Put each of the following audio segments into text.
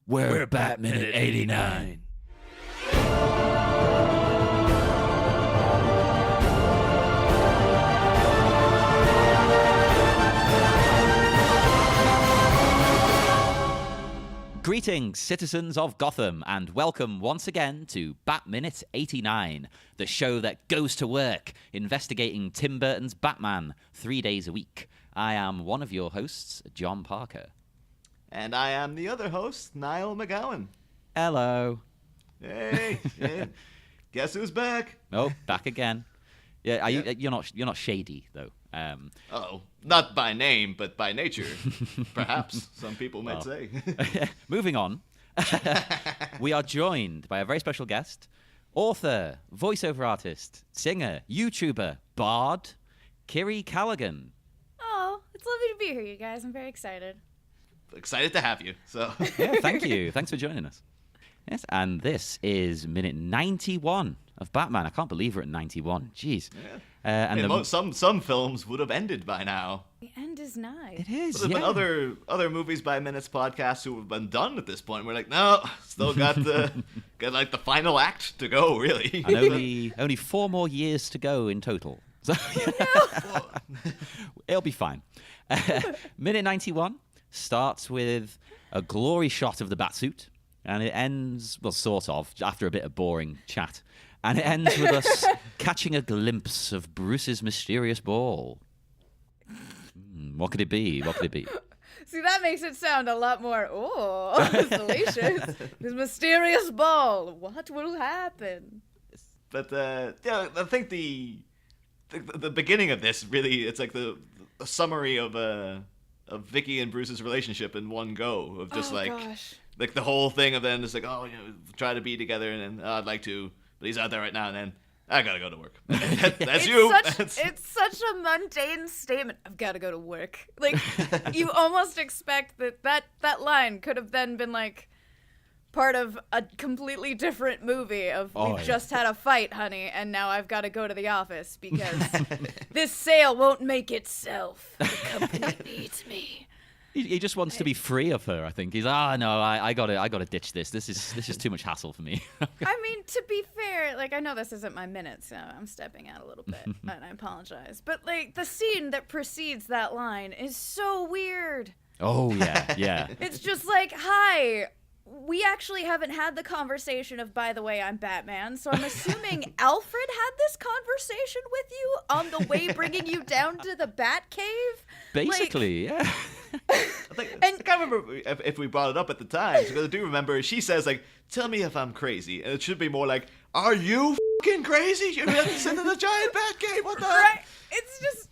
We're Batman at 89. Greetings, citizens of Gotham, and welcome once again to Batminute 89, the show that goes to work investigating Tim Burton's Batman 3 days a week. I am one of your hosts, John Parker. And I am the other host, Niall McGowan. Hello. Hey, guess who's back? Oh, back again. Yeah, you're not shady though. Not by name, but by nature, perhaps some people might say. Moving on, we are joined by a very special guest, author, voiceover artist, singer, YouTuber, bard, Kiri Callaghan. Oh, it's lovely to be here, you guys. I'm very excited. Excited to have you. So yeah, thank you. Thanks for joining us. Yes, and this is minute 91 of Batman. I can't believe we're at 91. Jeez. Yeah. And some films would have ended by now. The end is nigh. it is. There's been other movies by minutes podcasts who have been done at this point. We're like, no, still got the final act to go, really. And only 4 more years to go in total. So it'll be fine. Minute 91 starts with a glory shot of the Batsuit, and it ends, well, sort of, after a bit of boring chat. And it ends with us catching a glimpse of Bruce's mysterious ball. What could it be? What could it be? See, that makes it sound a lot more, salacious. This mysterious ball. What will happen? But I think the beginning of this really, it's like the summary of Vicky and Bruce's relationship in one go, of just gosh. like the whole thing of then it's like, try to be together, and then I'd like to, but he's out there right now, and then I gotta go to work. That's you. It's such a mundane statement. I've got to go to work. Like, you almost expect that line could have then been like part of a completely different movie of we've just had a fight, honey, and now I've got to go to the office because this sale won't make itself. The company needs me. He just wants to be free of her, I think. He's, no, I gotta ditch this. This is too much hassle for me. I mean, to be fair, like, I know this isn't my minute, so I'm stepping out a little bit, and I apologize. But, like, the scene that precedes that line is so weird. Oh, yeah. It's just like, hi, we actually haven't had the conversation of, by the way, I'm Batman, so I'm assuming Alfred had this conversation with you on the way bringing you down to the Batcave? Basically, yeah. I can't remember if we brought it up at the time, because I do remember she says, like, tell me if I'm crazy, and it should be more like, are you fucking crazy? You're sitting in a giant Batcave, what the heck? It's just,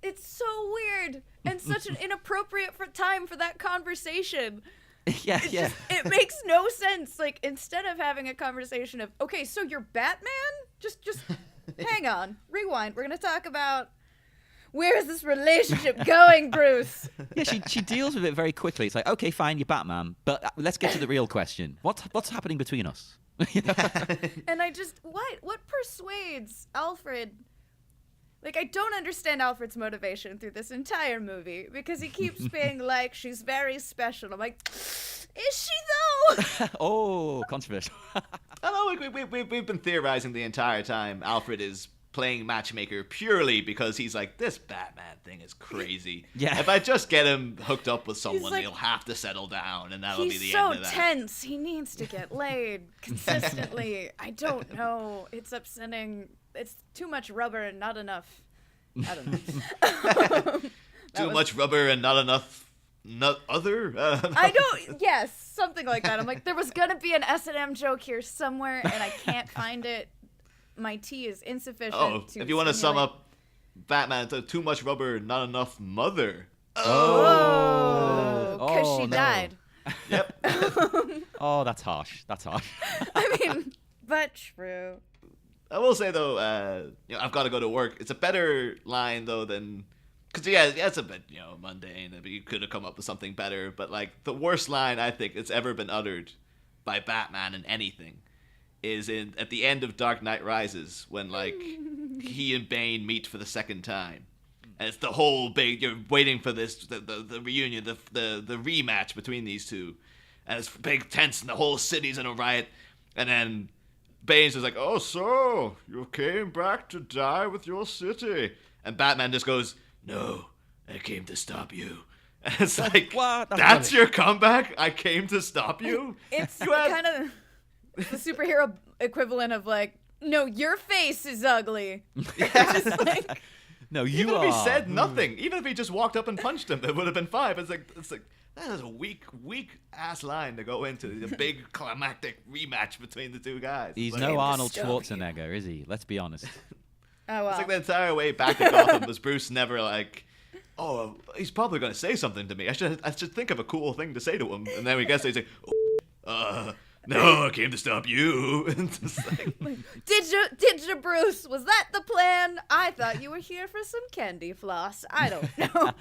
it's so weird, and such an inappropriate time for that conversation. Yeah. It makes no sense. Like, instead of having a conversation of, okay, so you're Batman? Just hang on, rewind. We're gonna talk about where is this relationship going, Bruce? Yeah, she deals with it very quickly. It's like, okay, fine, you're Batman, but let's get to the real question. What's happening between us? And what persuades Alfred? Like, I don't understand Alfred's motivation through this entire movie, because he keeps being like, she's very special. I'm like, is she though? Oh, controversial. I know, we've been theorizing the entire time Alfred is playing matchmaker purely because he's like, this Batman thing is crazy. Yeah. If I just get him hooked up with someone, like, he'll have to settle down, and that'll be the He's end of so that. tense. He needs to get laid consistently. I don't know. It's upsetting. It's too much rubber and not enough. I don't know. Too much rubber and not enough other? I don't. Yes, something like that. I'm like, there was gonna be an S&M joke here somewhere, and I can't find it. My tea is insufficient. If you want to sum up Batman, too much rubber, not enough mother. Because she died. Yep. Oh, that's harsh. I mean, but true. I will say though, I've got to go to work. It's a better line though than, because it's a bit mundane. You could have come up with something better. But like the worst line I think it's ever been uttered by Batman in anything is at the end of Dark Knight Rises, when like he and Bane meet for the second time, and it's the whole big, you're waiting for this the reunion, the rematch between these two, and it's big tents, and the whole city's in a riot. And then Bane's is like, "Oh, so you came back to die with your city?" And Batman just goes, "No, I came to stop you." And it's like, What? that's your comeback? I came to stop you? It's kind of the superhero equivalent of like, no, your face is ugly. Just like, No, you Even are. if he said nothing, even if he just walked up and punched him, it would have been 5. It's like that is a weak ass line to go into the big climactic rematch between the two guys. He's Like, no Arnold stop Schwarzenegger, is he? Let's be honest. oh well. It's like the entire way back to Gotham was Bruce never like, "Oh, he's probably going to say something to me. I should think of a cool thing to say to him." And then we guess he's like, "No, I came to stop you." And just like, Did you, Bruce? Was that the plan? I thought you were here for some candy floss. I don't know.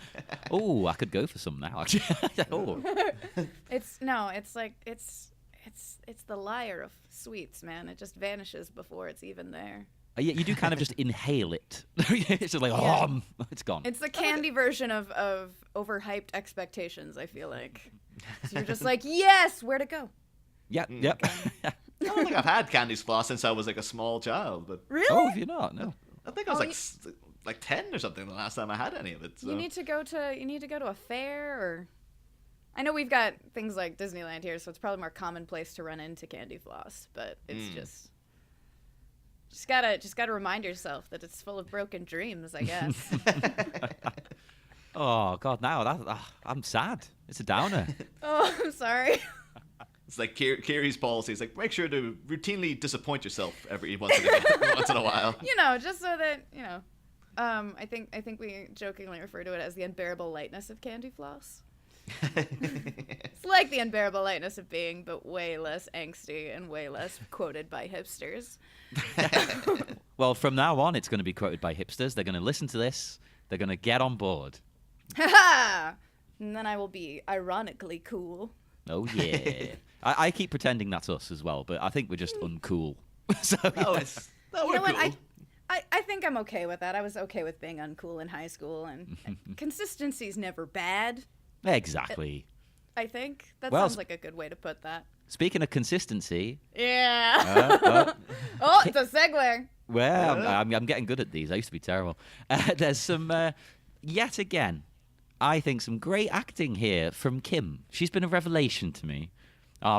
Oh, I could go for some now, actually. Oh. It's the liar of sweets, man. It just vanishes before it's even there. Yeah, you do kind of just inhale it. It's just like, Yeah. it's gone. It's the candy version of overhyped expectations, I feel like. So you're just like, yes, where'd it go? Yep. I I don't think I've had candy floss since I was like a small child, but Really? Oh, if you're not, no. I think I was like 10 or something the last time I had any of it. So. You need to go to a fair, or I know we've got things like Disneyland here, so it's probably more commonplace to run into candy floss, but it's just gotta remind yourself that it's full of broken dreams, I guess. Oh, God, now I'm sad. It's a downer. Oh, I'm sorry. It's like Kiri's policy. It's like, make sure to routinely disappoint yourself every once in a while. Just so that, I think we jokingly refer to it as the unbearable lightness of candy floss. It's like the unbearable lightness of being, but way less angsty and way less quoted by hipsters. Well, from now on, it's going to be quoted by hipsters. They're going to listen to this. They're going to get on board. Ha! And then I will be ironically cool. Oh, yeah. I keep pretending that's us as well, but I think we're just uncool. So, No, yeah. we're You know what? cool. I think I'm okay with that. I was okay with being uncool in high school, and consistency's never bad. Exactly. I think that Well, sounds like a good way to put that. Speaking of consistency, Yeah. Oh, it's a segue. well, I'm getting good at these. I used to be terrible. There's some, yet again, I think some great acting here from Kim. She's been a revelation to me.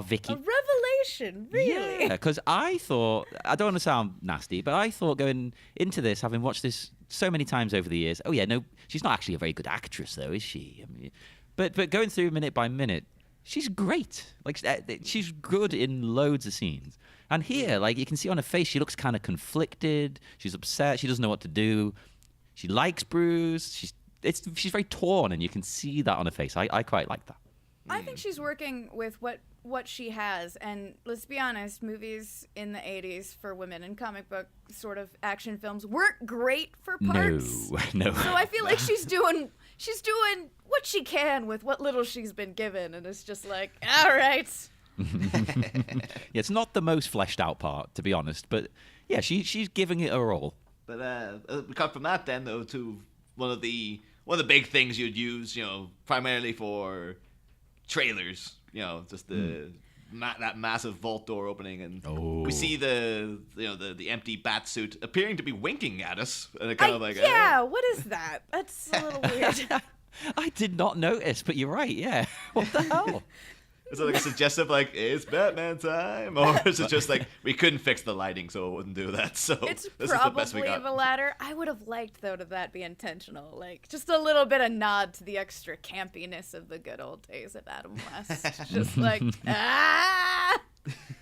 Vicky. A revelation, really? Yeah, because I thought, I don't want to sound nasty, but I thought going into this, having watched this so many times over the years, oh yeah, no, she's not actually a very good actress though, is she? I mean, but going through minute by minute, she's great. Like, she's good in loads of scenes. And here, like, you can see on her face, she looks kind of conflicted. She's upset. She doesn't know what to do. She likes Bruce. She's very torn, and you can see that on her face. I quite like that. I think she's working with what she has, and let's be honest, movies in the 80s for women in comic book sort of action films weren't great for parts. No. So I feel like she's doing what she can with what little she's been given, and it's just like, all right. Yeah, it's not the most fleshed out part, to be honest, but yeah, she's giving it her all. But we cut from that then though to one of the big things you'd use, primarily for trailers, just that massive vault door opening, and we see the empty bat suit appearing to be winking at us, and it kind of like what is that? That's a little weird. I did not notice, but you're right. Yeah, what the hell? Is it like a suggestive, like, it's Batman time? Or is it just like, we couldn't fix the lighting, so it wouldn't do that? So It's this is the best we probably got. the latter. I would have liked, though, to that be intentional. Like, just a little bit of nod to the extra campiness of the good old days of Adam West. Just like,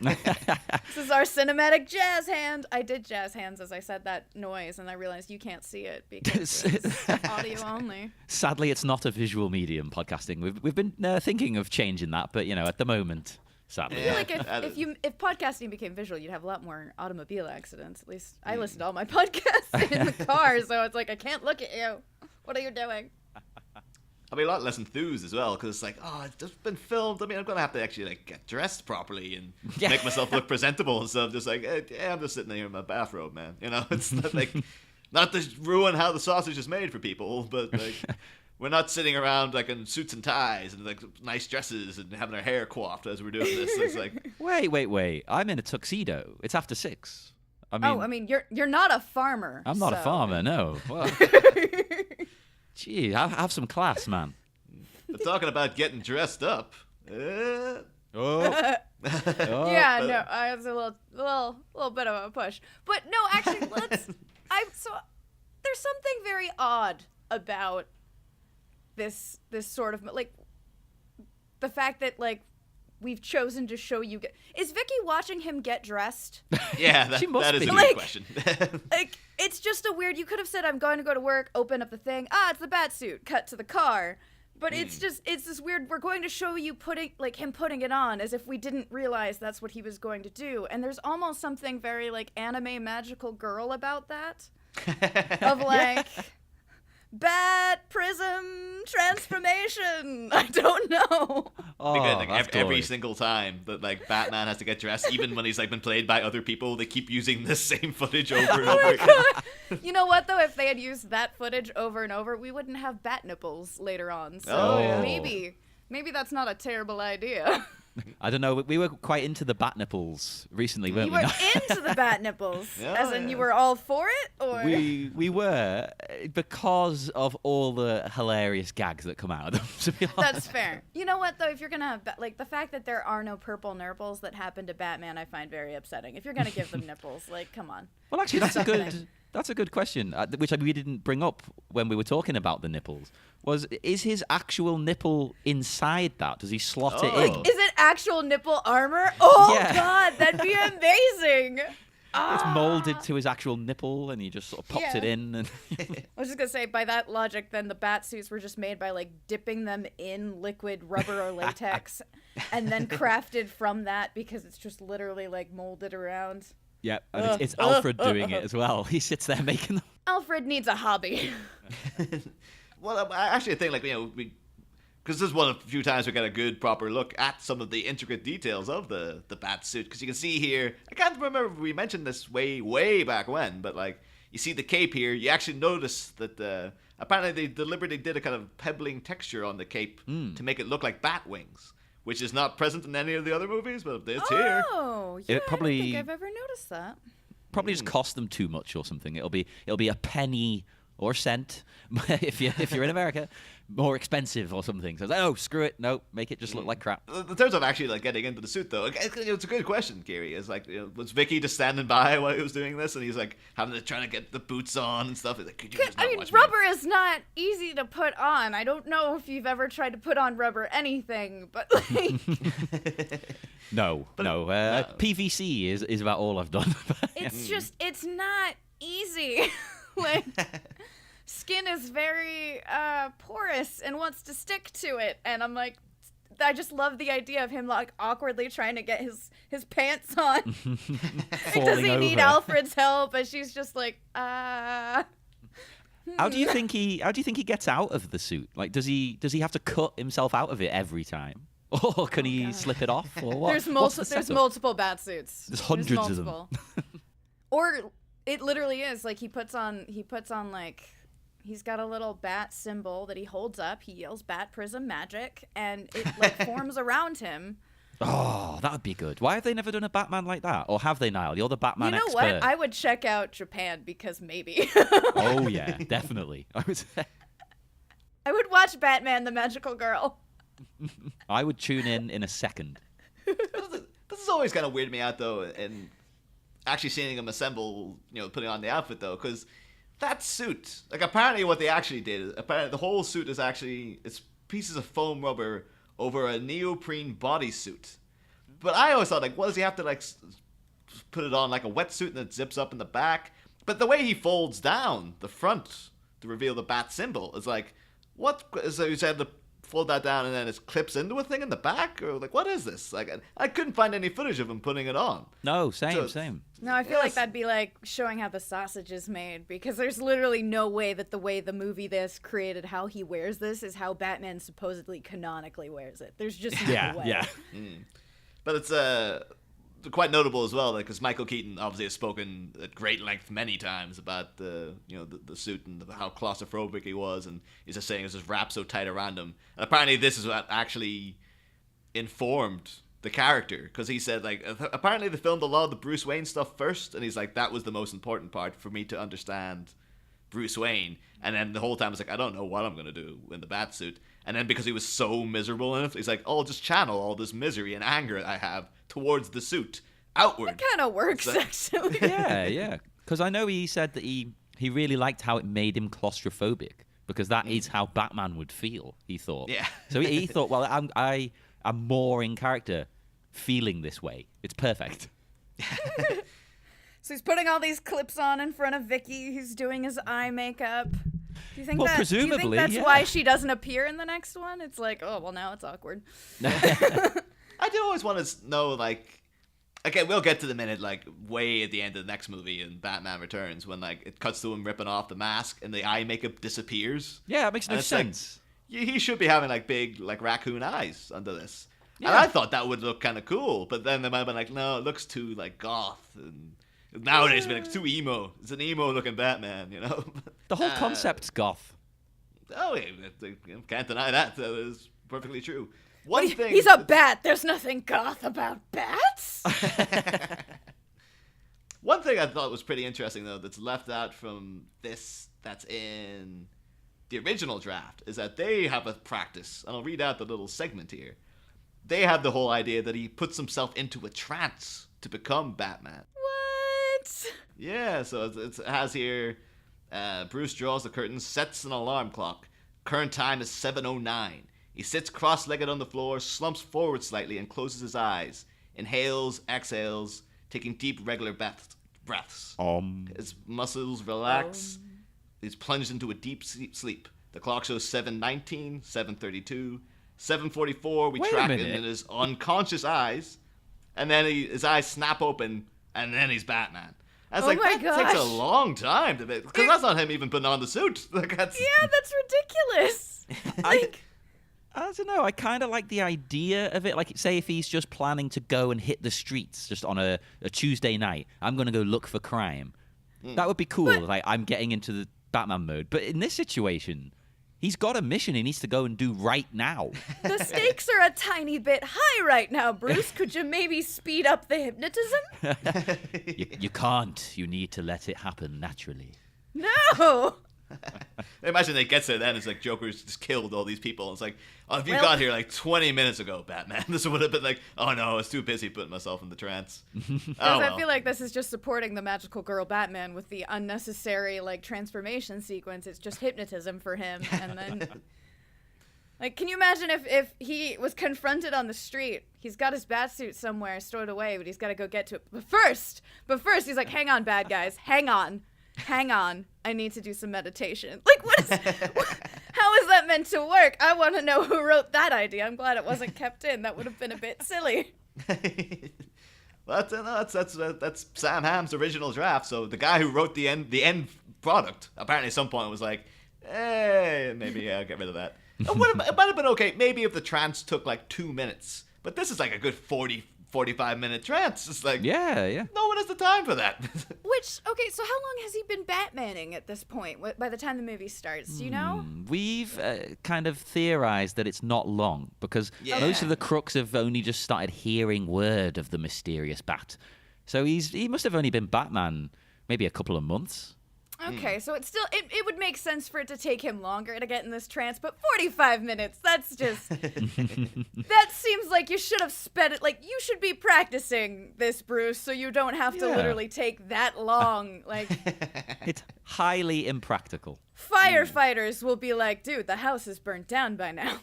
this is our cinematic jazz hand. I did jazz hands as I said that noise, and I realized you can't see it because it's audio only. Sadly, it's not a visual medium, podcasting. We've been thinking of changing that, but at the moment, sadly. I feel like if podcasting became visual, you'd have a lot more automobile accidents. At least I listen to all my podcasts in the car, so it's like I can't look at you. What are you doing? I'll be a lot less enthused as well, because it's like, it's just been filmed. I mean, I'm going to have to actually like get dressed properly and make myself look presentable and stuff. Just like, I'm just sitting here in my bathrobe, man. It's not like, not to ruin how the sausage is made for people, but like, we're not sitting around like in suits and ties and like nice dresses and having our hair coiffed as we're doing this. It's like, Wait. I'm in a tuxedo. It's after 6. I mean, you're not a farmer. I'm not a so- farmer, no. Well, gee, have some class, man. we're talking about getting dressed up. Oh. Yeah, no, it's a little bit of a push. But no, actually, there's something very odd about this sort of like the fact that like we've chosen to show you. Is Vicky watching him get dressed? Yeah, She must that is be. a Like- good question. Like it's just a weird. You could have said, "I'm going to go to work." Open up the thing. Ah, it's the bat suit. Cut to the car. But it's this weird. We're going to show you him putting it on as if we didn't realize that's what he was going to do. And there's almost something very like anime magical girl about that. Of like bat prism transformation. I don't know. Oh, Because, like, that's every glorious. single time that like Batman has to get dressed, even when he's like been played by other people, they keep using the same footage over and over again. You know what though? If they had used that footage over and over, we wouldn't have bat nipples later on. So Oh, yeah. maybe that's not a terrible idea. I don't know. We were quite into the bat nipples recently, weren't You we? were into the bat nipples, Yeah, as in yeah. you were all for it, or we were because of all the hilarious gags that come out of them. To be honest. that's fair. You know what though? If you're gonna have like the fact that there are no purple nurples that happen to Batman, I find very upsetting. If you're gonna give them nipples, like come on. Well, actually, that's a good question, which we didn't bring up when we were talking about the nipples. Is his actual nipple inside that? Does he slot it Oh. in? Is it actual nipple armor? Oh Yeah. God, that'd be amazing. It's molded to his actual nipple, and he just sort of pops it Yeah. in. And I was just gonna say, by that logic, then the bat suits were just made by like dipping them in liquid rubber or latex, and then crafted from that because it's just literally like molded around. yeah, and it's Alfred doing it as well. He sits there making them. Alfred needs a hobby. Well, I actually think like because this is one of the few times we got a good proper look at some of the intricate details of the bat suit. Because you can see here, I can't remember if we mentioned this way back when, but like you see the cape here, you actually notice that apparently they deliberately did a kind of pebbling texture on the cape to make it look like bat wings, which is not present in any of the other movies, but it's here. Oh, yeah, It probably- I don't think I've ever noticed that. Probably just cost them too much or something. It'll be a penny or cent if you're in America, more expensive or something. So it's like, oh, screw it, no, make it just look like crap. In terms of actually like getting into the suit, though, it's a good question, Kiri. Is like, was Vicky just standing by while he was doing this, and he's like trying to get the boots on and stuff? He's like, could you just not I mean, watch me? rubber is not easy to put on. I don't know if you've ever tried to put on rubber anything, but like, No. PVC is about all I've done. it's not easy. Like, skin is very porous and wants to stick to it, and I'm like, I just love the idea of him like awkwardly trying to get his pants on. Like, does he need over. Alfred's help? And she's just like, How do you think he gets out of the suit? Like, does he have to cut himself out of it every time, or can he slip it off, or what? There's What's the there's setup? multiple bat suits. There's hundreds of them. multiple. Or it literally is like he puts on like he's got a little bat symbol that he holds up. He yells "Bat Prism Magic," and it like forms around him. Oh, that would be good. Why have they never done a Batman like that? Or have they, Niall? You're the Batman You know expert. what? I would check out Japan because maybe. Oh yeah, definitely. I would watch Batman the Magical Girl. I would tune in a second. This is always kind of weirded me out, though, and actually seeing him assemble, putting on the outfit, though, because that suit, like, apparently what they actually did, apparently the whole suit is actually, it's pieces of foam rubber over a neoprene bodysuit. But I always thought, like, what does he have to, like, put it on like a wetsuit and it zips up in the back? But the way he folds down the front to reveal the bat symbol is like, what? So you said to fold that down and then it clips into a thing in the back? Or, like, what is this? Like, I couldn't find any footage of him putting it on. No, same. No, I feel like Yes. that'd be like showing how the sausage is made because there's literally no way that the way the movie this created how he wears this is how Batman supposedly canonically wears it. There's just no way. Yeah. But it's quite notable as well, because Michael Keaton obviously has spoken at great length many times about the suit and how claustrophobic he was, and he's just saying it was just wrapped so tight around him. And apparently this is what actually informed the character, because he said, like, apparently they filmed a lot of the Bruce Wayne stuff first, and he's like, that was the most important part for me to understand Bruce Wayne. And then the whole time it's like, I don't know what I'm gonna do in the bat suit. And then because he was so miserable in it, he's like, oh, I'll just channel all this misery and anger I have towards the suit outward. It kind of works, So- actually. Yeah. Because I know he said that he really liked how it made him claustrophobic, because that is how Batman would feel, he thought. Yeah. So he thought, well, I'm more in character feeling this way. It's perfect. So he's putting all these clips on in front of Vicky. He's doing his eye makeup. Do you think Well, do you think presumably, that's yeah. why she doesn't appear in the next one? It's like, oh, well, now it's awkward. I do always want to know, like, okay, we'll get to the minute, like, way at the end of the next movie in Batman Returns, when, like, it cuts to him ripping off the mask and the eye makeup disappears. Yeah, it makes no And it's like, sense. he should be having, like, big, like, raccoon eyes under this. And Yeah. I thought that would look kind of cool, but then they might have been like, no, it looks too, like, goth, and nowadays it's like, too emo. It's an emo-looking Batman, you know? The whole concept's goth. Oh, yeah, can't deny that. That is perfectly true. But One thing... he's a bat. There's nothing goth about bats. One thing I thought was pretty interesting, though, that's left out from this, that's in the original draft, is that they have a practice, and I'll read out the little segment here. They have the whole idea that he puts himself into a trance to become Batman. What? Yeah, so it has here, Bruce draws the curtains, sets an alarm clock. Current time is 7:09. He sits cross-legged on the floor, slumps forward slightly, and closes his eyes. Inhales, exhales, taking deep, regular breaths. His muscles relax. He's plunged into a deep sleep. The clock shows 7:19, 7:32, 7:44. We Wait a track it minute. in his unconscious eyes, and then his eyes snap open, and then he's Batman. I was Oh like, my that takes a gosh. long time to make, because that's not him even putting on the suit. Like, that's, Yeah, that's ridiculous. Like, I don't know. I kind of like the idea of it. Like, say if he's just planning to go and hit the streets just on a Tuesday night, I'm going to go look for crime. That would be cool. Like, I'm getting into the Batman mode. But in this situation, he's got a mission he needs to go and do right now. the stakes are a tiny bit high right now, Bruce. Could you maybe speed up the hypnotism? You can't. You need to let it happen naturally. No. Imagine they gets there then, it's like Joker's just killed all these people. It's like, oh, if you Well- got here like 20 minutes ago, Batman, this would have been like, oh no, I was too busy putting myself in the trance. Because Oh, I well. feel like this is just supporting the magical girl Batman with the unnecessary like transformation sequence. It's just hypnotism for him, and then like, can you imagine if he was confronted on the street? He's got his bat suit somewhere stored away, but he's got to go get to it. But first, he's like, hang on, bad guys, hang on. I need to do some meditation. Like, how is that meant to work? I want to know who wrote that idea. I'm glad it wasn't kept in. That would have been a bit silly. Well, that's Sam Hamm's original draft. So the guy who wrote the end product apparently at some point was like, maybe I'll get rid of that. It might have been okay. Maybe if the trance took like 2 minutes, but this is like a good 45-minute trance. It's like, Yeah. no one has the time for that. Okay, so how long has he been Batmaning at this point, by the time the movie starts? Do you know? We've kind of theorized that it's not long because Yeah. most of the crooks have only just started hearing word of the mysterious bat. So he must have only been Batman maybe a couple of months. Okay, so it's still it would make sense for it to take him longer to get in this trance, but 45 minutes, that's just that seems like you should have spent it, like, you should be practicing this, Bruce, so you don't have to Yeah. literally take that long. Like, It's highly impractical. firefighters will be like, dude, the house is burnt down by now.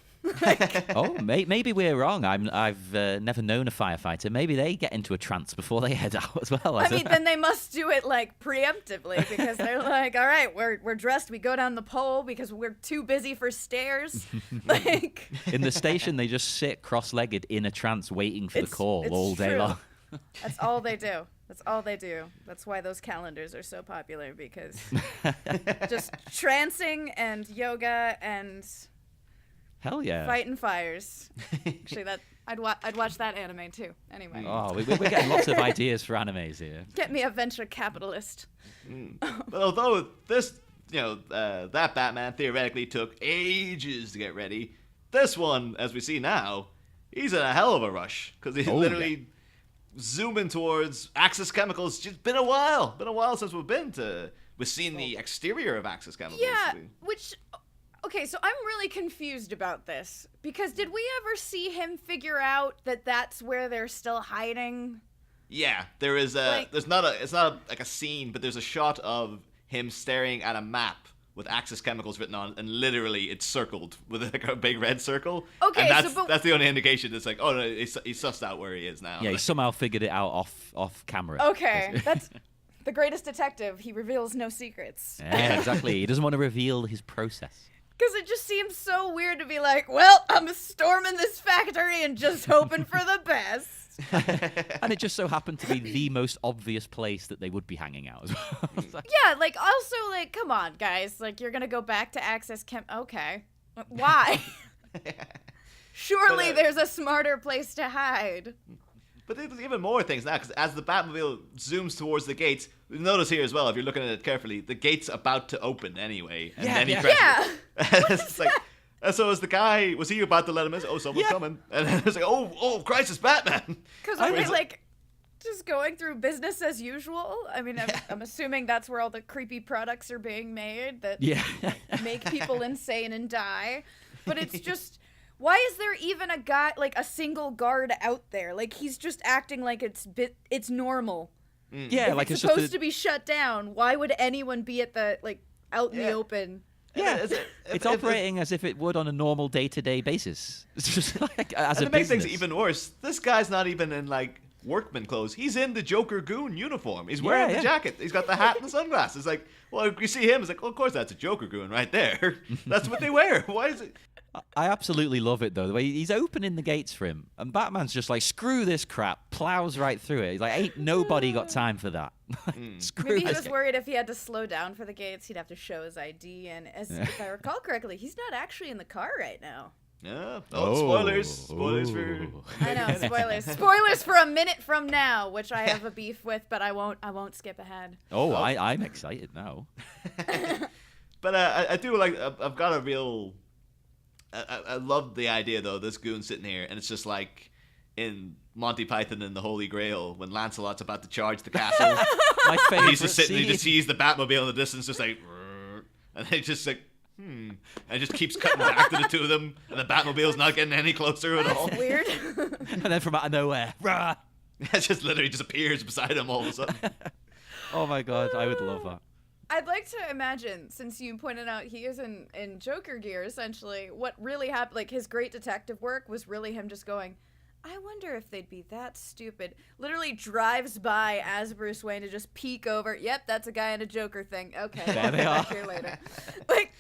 Oh, maybe we're wrong. I've never known a firefighter. Maybe they get into a trance before they head out as well. I mean, then they must do it like preemptively because they're like, all right, we're dressed, we go down the pole because we're too busy for stairs. Like, in the station, they just sit cross-legged in a trance waiting for the call it's all day true. long. That's all they do. That's all they do. That's why those calendars are so popular, because just trancing and yoga and Hell yeah. fighting fires. Actually, I'd watch that anime too. Anyway. Oh, we're getting lots of ideas for animes here. Get me a venture capitalist. But although this, that Batman theoretically took ages to get ready, this one, as we see now, he's in a hell of a rush because he's literally zooming towards Axis Chemicals. It's been a while since we've seen the exterior of Axis Chemicals. Yeah, okay, so I'm really confused about this because did we ever see him figure out that that's where they're still hiding? Yeah, there is it's not like a scene, but there's a shot of him staring at a map with Axis Chemicals written on, and literally it's circled with like a big red circle. Okay, and that's the only indication. It's like, oh no, he's sussed out where he is now. Yeah, he somehow figured it out off camera. Okay, that's the greatest detective. He reveals no secrets. Yeah, exactly. He doesn't want to reveal his process. Because it just seems so weird to be like, well, I'm storming this factory and just hoping for the best. And it just so happened to be the most obvious place that they would be hanging out as well. Yeah, like, also, like, come on, guys. Like, you're going to go back to Access Chem... Okay. Why? Surely there's a smarter place to hide. But there's even more things now, because as the Batmobile zooms towards the gates, you'll notice here as well, if you're looking at it carefully, the gate's about to open anyway. And then he presses it. It's like, so is the guy, was he about to let him in? Oh, someone's coming. And then it's like, oh, Christ, it's Batman. Because are they, like, just going through business as usual? I mean, I'm assuming that's where all the creepy products are being made that make people insane and die. But it's just... Why is there even a guy, like a single guard out there? Like he's just acting like it's normal. Yeah, if like it's supposed to be shut down. Why would anyone be at the out in the open? Yeah, it's operating as if it would on a normal day-to-day basis. It's just like as and a to make business. things even worse, this guy's not even in like workman clothes. He's in the Joker goon uniform. He's wearing the jacket. He's got the hat and the sunglasses. Like, well, you see him, it's like, well, of course that's a Joker goon right there. That's what they wear. Why is it? I absolutely love it, though, the way he's opening the gates for him. And Batman's just like, screw this crap, plows right through it. He's like, ain't nobody got time for that. Screw Maybe he this. was worried if he had to slow down for the gates, he'd have to show his ID. And if I recall correctly, he's not actually in the car right now. Yeah. Oh, spoilers. Spoilers for... I know, spoilers. Spoilers for a minute from now, which I have a beef with, but I won't skip ahead. Oh, I'm excited now. But I do like, I've got a real... I love the idea, though, this goon sitting here, and it's just like in Monty Python and the Holy Grail when Lancelot's about to charge the castle. My favorite He's just sitting, scene. he just sees the Batmobile in the distance, just like, and they just like, and just keeps cutting back to the two of them, and the Batmobile's not getting any closer at all. That's weird. And then from out of nowhere, rah! It just literally just appears beside him all of a sudden. Oh my god, I would love that. I'd like to imagine, since you pointed out he is in Joker gear, essentially, what really happened, like, his great detective work was really him just going, I wonder if they'd be that stupid. Literally drives by as Bruce Wayne to just peek over, yep, that's a guy in a Joker thing. Okay, There they are. back here later. Like,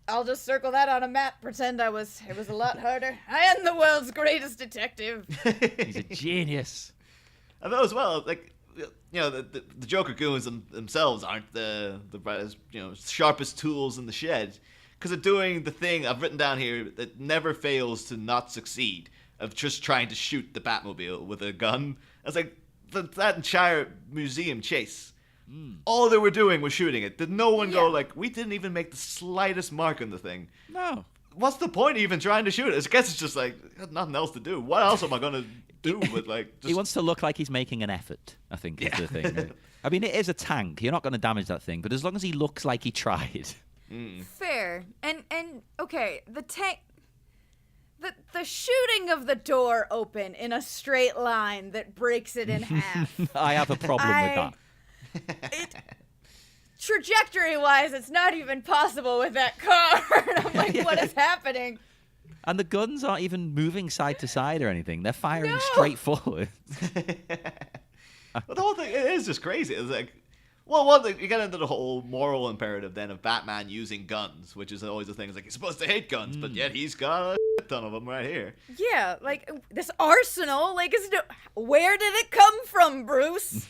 I'll just circle that on a map, pretend it was a lot harder. I am the world's greatest detective. He's a genius. I know as well, like, the Joker goons themselves aren't the sharpest tools in the shed, because they're doing the thing I've written down here that never fails to not succeed, of just trying to shoot the Batmobile with a gun. I was like, that entire museum chase, all they were doing was shooting it. Did no one go like, we didn't even make the slightest mark on the thing? No. What's the point of even trying to shoot it? I guess it's just like, nothing else to do. What else am I going to do with like... He wants to look like he's making an effort, I think, is the thing. I mean, it is a tank. You're not going to damage that thing, but as long as he looks like he tried. Fair. And okay, the tank... The shooting of the door open in a straight line that breaks it in half. I have a problem with that. Trajectory-wise, it's not even possible with that car. And I'm like, what is happening? And the guns aren't even moving side to side or anything. They're firing straight forward. But the whole thing, it is just crazy. It's like, well, one thing, you get into the whole moral imperative then of Batman using guns, which is always the thing. It's like, he's supposed to hate guns, but yet he's got a ton of them right here. Yeah, like, this arsenal, like, where did it come from, Bruce?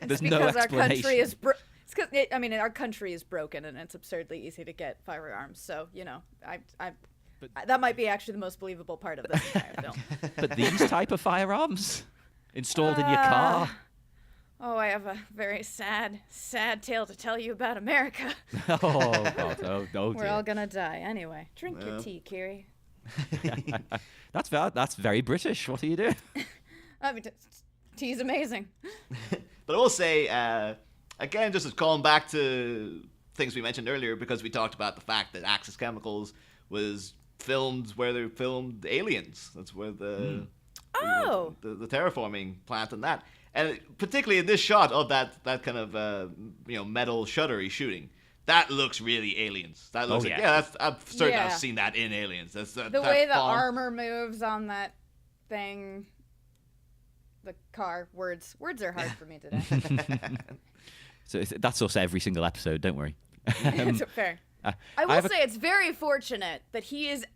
There's no explanation. Our country is it's because our country is broken and it's absurdly easy to get firearms. So, That might be actually the most believable part of this entire film. But these type of firearms installed in your car? Oh, I have a very sad tale to tell you about America. Oh, God. Oh, dear. We're all gonna die. Anyway, drink your tea, Kiri. That's very British. What are you doing? I mean, tea's amazing. But I will say, again, just calling back to things we mentioned earlier, because we talked about the fact that Axis Chemicals was filmed where they filmed Aliens. That's where the terraforming plant and that. And particularly in this shot of that kind of metal shutter he's shooting, that looks really Aliens. That looks I've seen that in Aliens. That's the way the armor moves on that thing. The car. Words are hard for me today. So that's us every single episode. Don't worry. Fair. I will say it's very fortunate that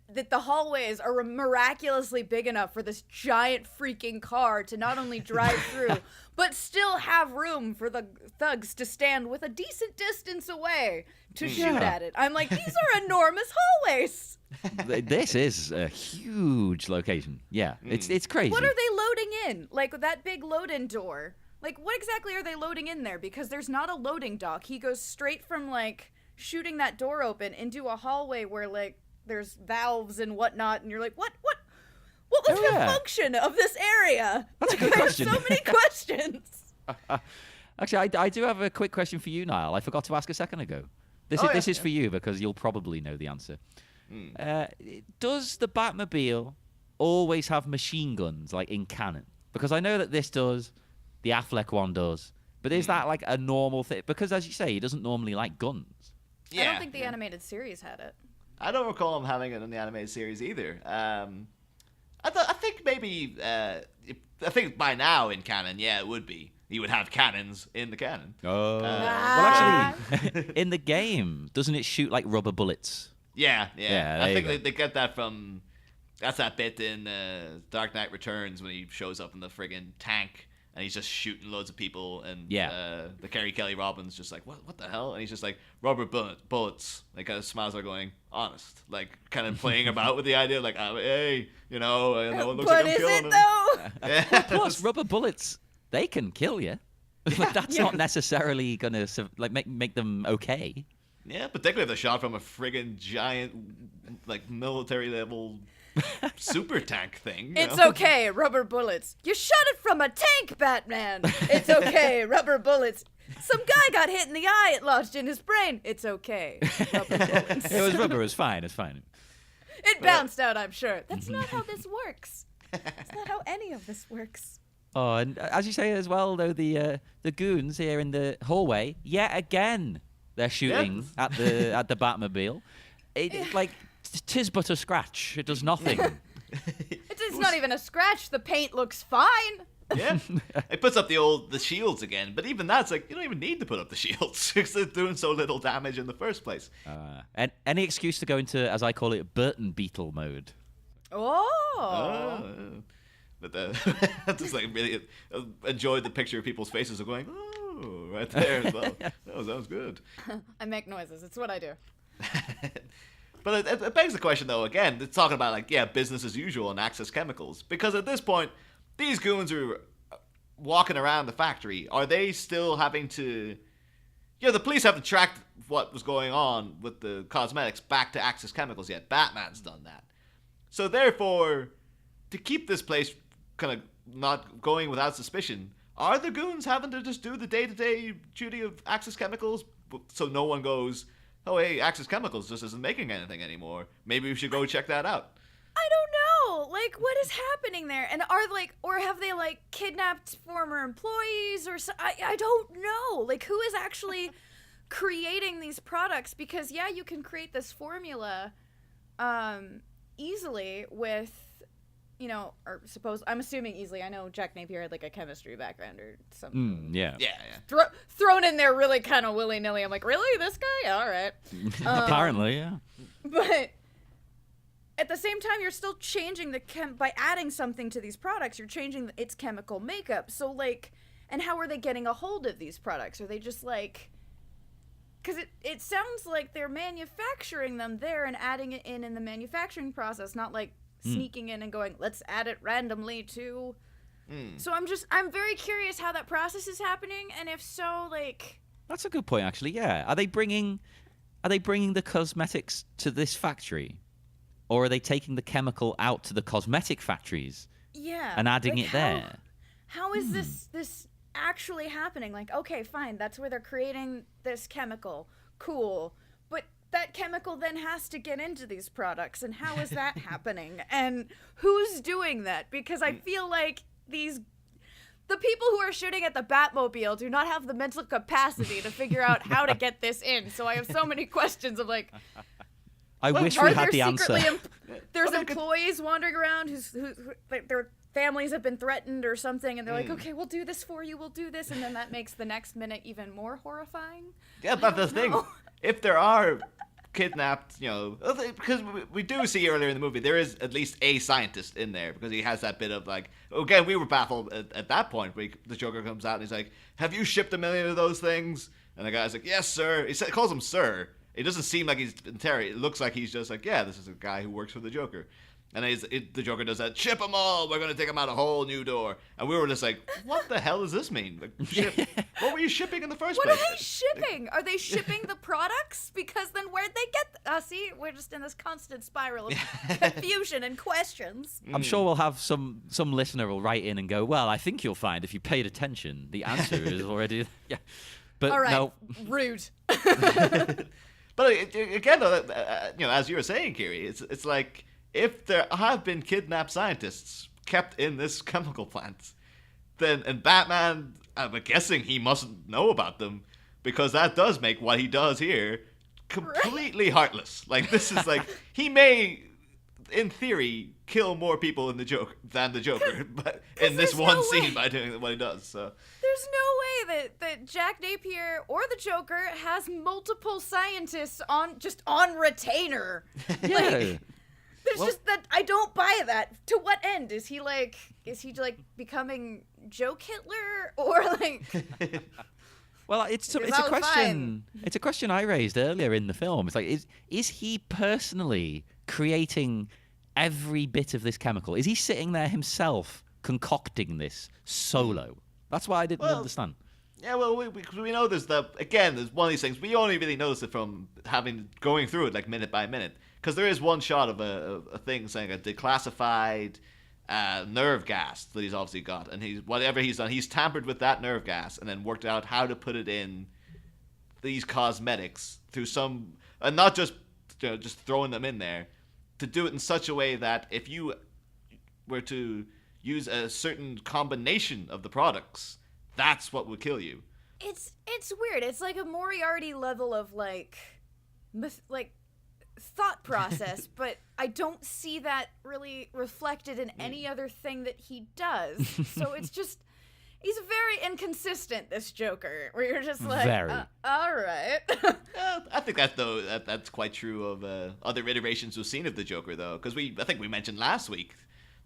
that the hallways are miraculously big enough for this giant freaking car to not only drive through, but still have room for the thugs to stand with a decent distance away to shoot at it. I'm like, these are enormous hallways. This is a huge location. Yeah, it's crazy. What are they loading in? Like that big load-in door. Like, what exactly are they loading in there? Because there's not a loading dock. He goes straight from like shooting that door open into a hallway where like there's valves and whatnot, and you're like, what was the function of this area? That's a good question. I have so many questions. Actually, I do have a quick question for you, Niall. I forgot to ask a second ago. This is for you because you'll probably know the answer. Does the Batmobile always have machine guns like in canon? Because I know that this does, the Affleck one does, but is that like a normal thing? Because as you say, he doesn't normally like guns. Yeah, I don't think the animated series had it. I don't recall him having it in the animated series either. I think maybe I think by now in canon, it would be. He would have cannons in the canon. Oh. Well, actually, in the game, doesn't it shoot like rubber bullets? Yeah. I think they get that from. That's that bit in Dark Knight Returns when he shows up in the friggin' tank and he's just shooting loads of people, and the Kerry Kelly Robin's just like, what the hell? And he's just like, rubber bullets. Like, kind of smiles, like going, honest, like kind of playing about with the idea, like, hey, no one looks like I'm killing him. But is it though? Plus, rubber bullets, they can kill you. Like, that's not necessarily gonna like make them okay. Yeah, particularly if they're shot from a friggin' giant, like, military level super tank thing. It's okay, rubber bullets. You shot it from a tank, Batman. It's okay, rubber bullets. Some guy got hit in the eye, it lodged in his brain. It's okay, rubber bullets. It was rubber, it's fine. It bounced out, I'm sure. That's not how this works. That's not how any of this works. Oh, and as you say as well, though, the goons here in the hallway, yet again, they're shooting at the Batmobile. It's like, 'tis but a scratch. It does nothing. It's not even a scratch. The paint looks fine. Yeah. It puts up the shields again, but even that's like, you don't even need to put up the shields because they're doing so little damage in the first place. And any excuse to go into, as I call it, Burton Beetle mode. Oh. But just like really enjoyed the picture of people's faces of going, oh, right there as well. That sounds good. I make noises. It's what I do. But it begs the question, though, again, it's talking about, like, business as usual and Axis Chemicals. Because at this point, these goons are walking around the factory. Are they still having to... the police haven't tracked what was going on with the cosmetics back to Axis Chemicals yet. Batman's done that. So, therefore, to keep this place kind of not going without suspicion, are the goons having to just do the day-to-day duty of Axis Chemicals so no one goes... oh, hey, Axis Chemicals just isn't making anything anymore. Maybe we should go check that out. I don't know. Like, what is happening there? And or have they, like, kidnapped former employees or so? I don't know. Like, who is actually creating these products? Because, you can create this formula easily with, I'm assuming easily. I know Jack Napier had, like, a chemistry background or something. Yeah. Thrown in there really kind of willy-nilly. I'm like, really? This guy? All right. Apparently, yeah. But at the same time, you're still changing by adding something to these products, you're changing its chemical makeup. So, like, and how are they getting a hold of these products? Are they just, like, because it sounds like they're manufacturing them there and adding it in the manufacturing process, not like sneaking in and going, let's add it randomly to. So I'm very curious how that process is happening, and if so, like. That's a good point, actually. Yeah, are they bringing the cosmetics to this factory, or are they taking the chemical out to the cosmetic factories? Yeah. And adding it there. How is this actually happening? Like, okay, fine, that's where they're creating this chemical. Cool. But that chemical then has to get into these products, and how is that happening? And who's doing that? Because I feel like the people who are shooting at the Batmobile do not have the mental capacity to figure out how to get this in. So I have so many questions of like, I wish we had the answer. There's employees wandering around who their families have been threatened or something, and they're like, okay, we'll do this for you, we'll do this, and then that makes the next minute even more horrifying. Yeah, that's the thing. If there are kidnapped, because we do see earlier in the movie, there is at least a scientist in there, because he has that bit of like, again, we were baffled at that point where the Joker comes out and he's like, have you shipped 1 million of those things? And the guy's like, yes, sir. He calls him sir. It doesn't seem like he's Terry. It looks like he's just like, yeah, this is a guy who works for the Joker. And the Joker does that, ship them all, we're going to take them out a whole new door. And we were just like, what the hell does this mean? Like, ship? What were you shipping in the first place? What are they shipping? Are they shipping the products? Because then where'd they get... see, we're just in this constant spiral of confusion and questions. I'm sure we'll have some listener will write in and go, well, I think you'll find if you paid attention, the answer is already... Yeah. But all right, no. Rude. But again, though, as you were saying, Kiri, it's like... If there have been kidnapped scientists kept in this chemical plant, and Batman, I'm guessing he mustn't know about them, because that does make what he does here completely heartless. Like, this is like, he may, in theory, kill more people than the Joker, but in this one scene by doing what he does. So there's no way that Jack Napier or the Joker has multiple scientists on retainer. Yeah. There's just that I don't buy that. To what end? Is he becoming Joke Hitler or like? Well, it's a question. It's a question I raised earlier in the film. It's like, is he personally creating every bit of this chemical? Is he sitting there himself concocting this solo? That's why I didn't understand. Yeah, well, we know there's one of these things. We only really notice it from going through it like minute by minute. Because there is one shot of a thing saying a declassified nerve gas that he's obviously got, and whatever he's done, he's tampered with that nerve gas and then worked out how to put it in these cosmetics through some, and not just just throwing them in there, to do it in such a way that if you were to use a certain combination of the products, that's what would kill you. It's weird. It's like a Moriarty level of like thought process, but I don't see that really reflected in any other thing that he does. So it's just, he's very inconsistent, this Joker, where you're just like, all right. I think that's quite true of other iterations we've seen of the Joker, though, because I think we mentioned last week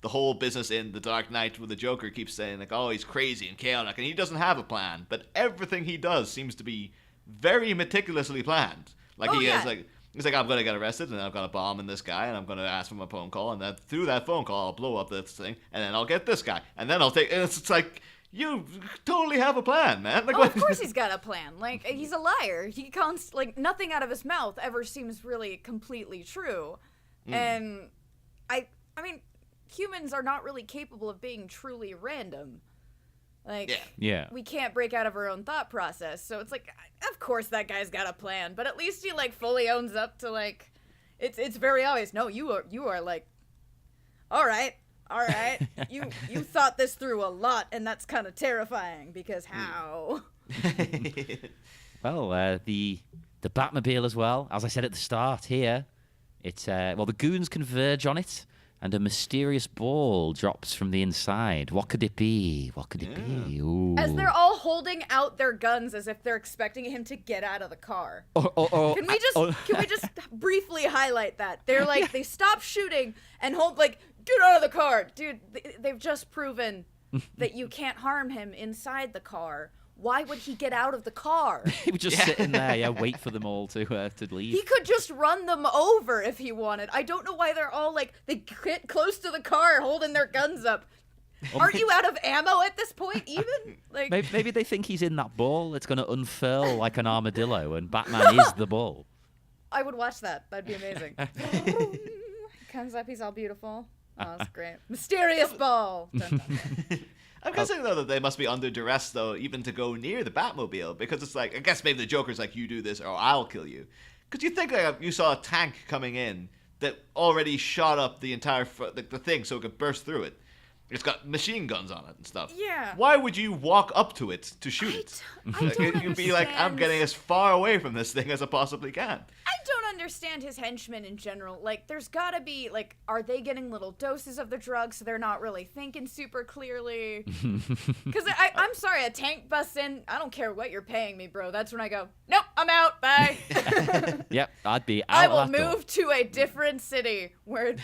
the whole business in The Dark Knight where the Joker keeps saying like, oh, he's crazy and chaotic and he doesn't have a plan, but everything he does seems to be very meticulously planned. Like is like, he's like, I'm going to get arrested, and I've got a bomb in this guy, and I'm going to ask him a phone call, and then through that phone call, I'll blow up this thing, and then I'll get this guy, and then I'll take... And it's like, you totally have a plan, man. Like, of course he's got a plan. Like, he's a liar. He can't... Like, nothing out of his mouth ever seems really completely true. And I mean, humans are not really capable of being truly random. Like, we can't break out of our own thought process. So it's like, of course that guy's got a plan, but at least he like fully owns up to like, it's very obvious. No, you are like, all right. You thought this through a lot, and that's kind of terrifying because how? Well, the Batmobile as well. As I said at the start here, it's the goons converge on it. And a mysterious ball drops from the inside. What could it be? Ooh. As they're all holding out their guns as if they're expecting him to get out of the car. Can we just briefly highlight that? They're like, they stop shooting and hold like, get out of the car. Dude, they've just proven that you can't harm him inside the car. why would he get out of the car? He would just sit in there, wait for them all to leave. He could just run them over if he wanted. I don't know why they're all like, they get close to the car holding their guns up. Aren't you out of ammo at this point, even? Like, maybe they think he's in that ball. It's going to unfurl like an armadillo, and Batman is the ball. I would watch that. That'd be amazing. Comes up, he's all beautiful. Oh, that's great. Mysterious ball. Dun, dun, dun. I'm guessing, though, that they must be under duress, though, even to go near the Batmobile, because it's like, I guess maybe the Joker's like, you do this or I'll kill you. Because you think like you saw a tank coming in that already shot up the entire the thing so it could burst through it. It's got machine guns on it and stuff. Yeah. Why would you walk up to it to shoot it? You'd be like, I'm getting as far away from this thing as I possibly can. I don't understand his henchmen in general. Like, there's gotta be, like, are they getting little doses of the drug so they're not really thinking super clearly? Because I'm sorry, a tank busts in, I don't care what you're paying me, bro. That's when I go, nope, I'm out, bye. Yep, I'd be out. I will move to a different city where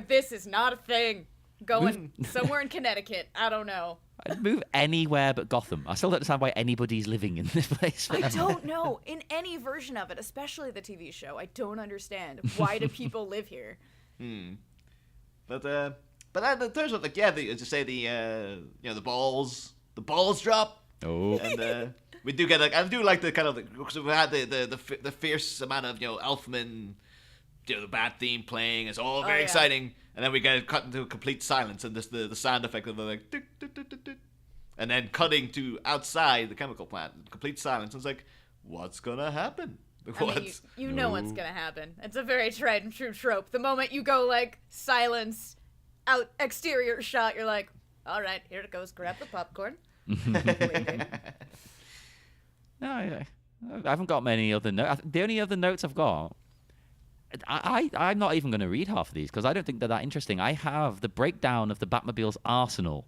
this is not a thing. Going somewhere in Connecticut. I don't know. I'd move anywhere but Gotham. I still don't understand why anybody's living in this place. I don't know. In any version of it, especially the TV show, I don't understand. Why do people live here? But in terms of, like, as you say, the balls drop. Oh. And we do get, like, I do like the kind of, because we had the fierce amount of, Elfman, the Bat theme playing. It's all very exciting. And then we get cut into complete silence, and the sound effect of the like, tick, tick, tick, tick, tick. And then cutting to outside the chemical plant, complete silence. It's like, what's gonna happen? I mean, you know what's gonna happen. It's a very tried and true trope. The moment you go like silence, out exterior shot, you're like, all right, here it goes. Grab the popcorn. No, I haven't got many other notes. The only other notes I've got. I'm not even going to read half of these because I don't think they're that interesting. I have the breakdown of the Batmobile's arsenal,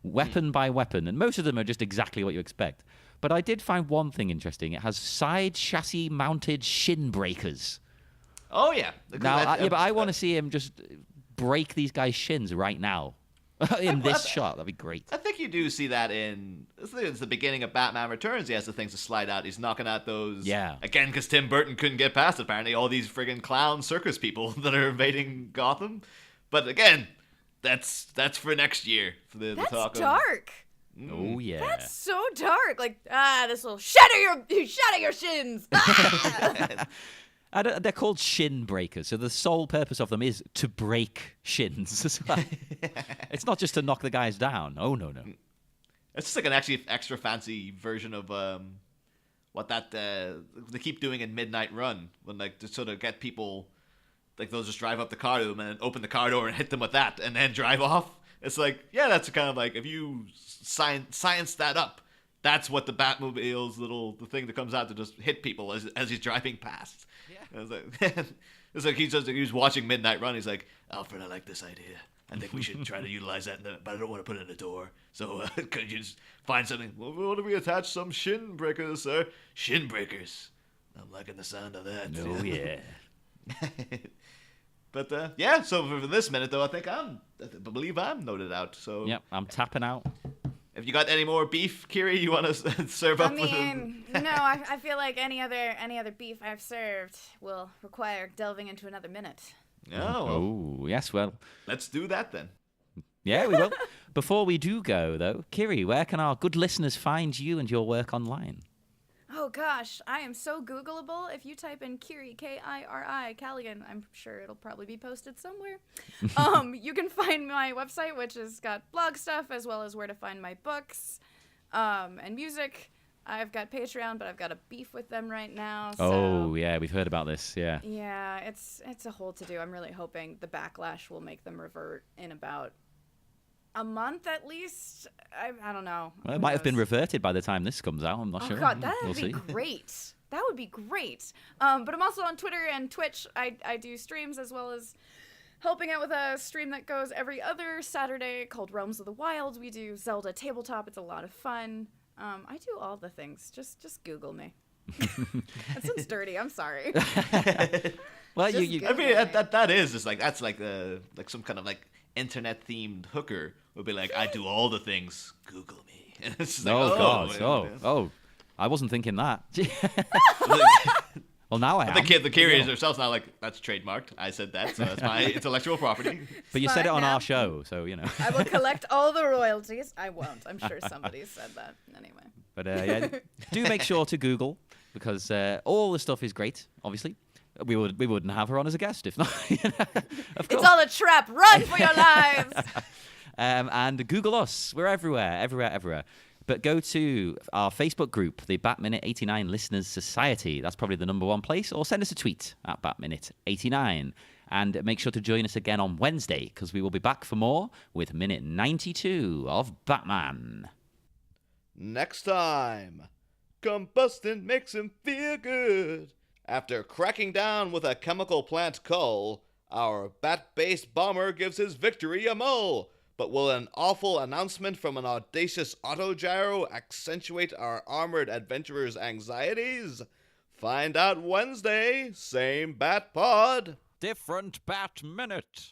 weapon by weapon, and most of them are just exactly what you expect. But I did find one thing interesting. It has side chassis mounted shin breakers. Oh, yeah. Now, but I want to see him just break these guys' shins right now. In this shot, that'd be great. I think you do see that it's the beginning of Batman Returns. He has the things to slide out. He's knocking out those. Yeah. Again, because Tim Burton couldn't get past, apparently, all these friggin' clown circus people that are invading Gotham. But again, that's for next year. For the talk dark. Oh, yeah. That's so dark. Like, this will shatter your shins. They're called shin breakers, so the sole purpose of them is to break shins as well. It's not just to knock the guys down. Oh, no. It's just like an actually extra fancy version of what they keep doing in Midnight Run, when like to sort of get people, like they'll just drive up the car to them and then open the car door and hit them with that and then drive off. It's like, yeah, that's kind of like, if you science that up, that's what the Batmobile's the thing that comes out to just hit people as he's driving past. Yeah. It's like he's watching Midnight Run. He's like, Alfred, I like this idea. I think we should try to utilize that, but I don't want to put it in the door. So could you just find something? Well, what if we attach some shin breakers, sir? Shin breakers. I'm liking the sound of that. Oh, yeah. But so for this minute, though, I believe I'm noted out. So yep, I'm tapping out. Have you got any more beef, Kiri, you want to serve up with? No, I feel like any other beef I've served will require delving into another minute. Oh, yes, well. Let's do that then. Yeah, we will. Before we do go, though, Kiri, where can our good listeners find you and your work online? Oh, gosh, I am so Googleable. If you type in Kiri, Kiri, Callaghan, I'm sure it'll probably be posted somewhere. You can find my website, which has got blog stuff, as well as where to find my books and music. I've got Patreon, but I've got a beef with them right now. So. Oh, yeah, we've heard about this, yeah. Yeah, it's a whole to-do. I'm really hoping the backlash will make them revert in about a month at least. I don't know. Well, it might have been reverted by the time this comes out. I'm not sure. Oh, God, that would be great. That would be great. But I'm also on Twitter and Twitch. I do streams as well as helping out with a stream that goes every other Saturday called Realms of the Wild. We do Zelda tabletop. It's a lot of fun. I do all the things. Just Google me. That sounds dirty. I'm sorry. Well, I mean, that is just like, that's like some kind of like internet themed hooker would be like, I do all the things. Google me. And it's just Oh, like, God. yeah. Oh. I wasn't thinking that. Well, now I am. The Kiri herself's not like, that's trademarked. I said that, so that's my intellectual property. But you said it fine on now. our show, so, you know. I will collect all the royalties. I won't. I'm sure somebody said that. Anyway. But yeah, do make sure to Google, because all the stuff is great, obviously. We wouldn't have her on as a guest if not. Of course. It's all a trap. Run for your lives. And Google us. We're everywhere. But go to our Facebook group, the Batminute 89 Listeners Society. That's probably the number one place. Or send us a tweet at Batminute 89. And make sure to join us again on Wednesday, because we will be back for more with minute 92 of Batman. Next time, combustion makes him feel good. After cracking down with a chemical plant cull, our bat-based bomber gives his victory a mull. But will an awful announcement from an audacious autogyro accentuate our armored adventurer's anxieties? Find out Wednesday, same Bat Pod. Different Bat Minute.